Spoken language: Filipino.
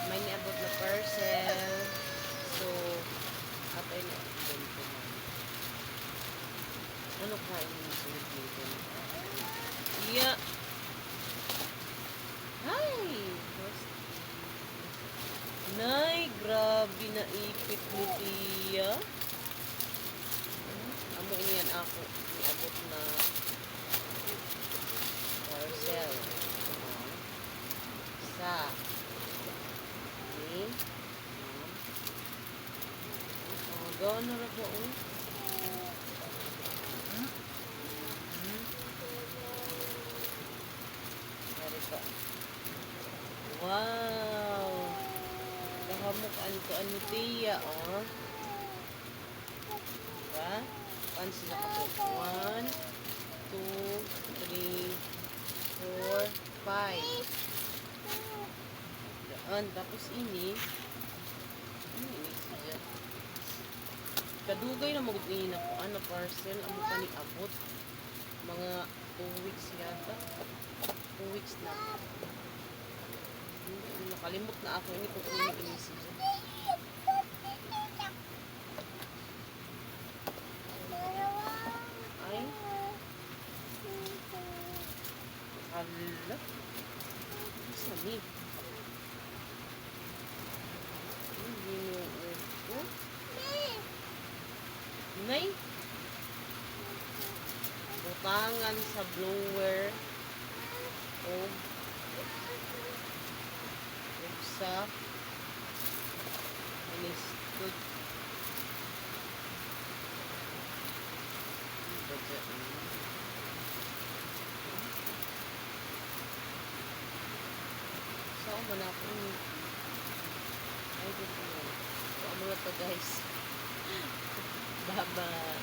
may niabot na parcel. So, atay na ganito man. Ano kain mo sa dito? Yeah. Hi! Nay, grabe na ipit ni Tia. Amo iniyan ako. Niabot na parcel. Sa ni gawin na rin po. Wow! Kahamok an ni Tia, oh. Diba? Pansin na kapot. 1, 2, 3, 4, 5. Daan. Tapos ini. Ano ini siya? Kadugay na mag-ini na po. Ano parcel? Amo pa ni abot. Mga 2 weeks yata. 2 weeks na. Nakalimot na ako. Ini kung ini siya. Ay. Hala. Isa ni. Nay. Butangan sa blower. O sa inistud. Saan ba na ako? Ay, dito na. So, ano na to guys? Bye-bye.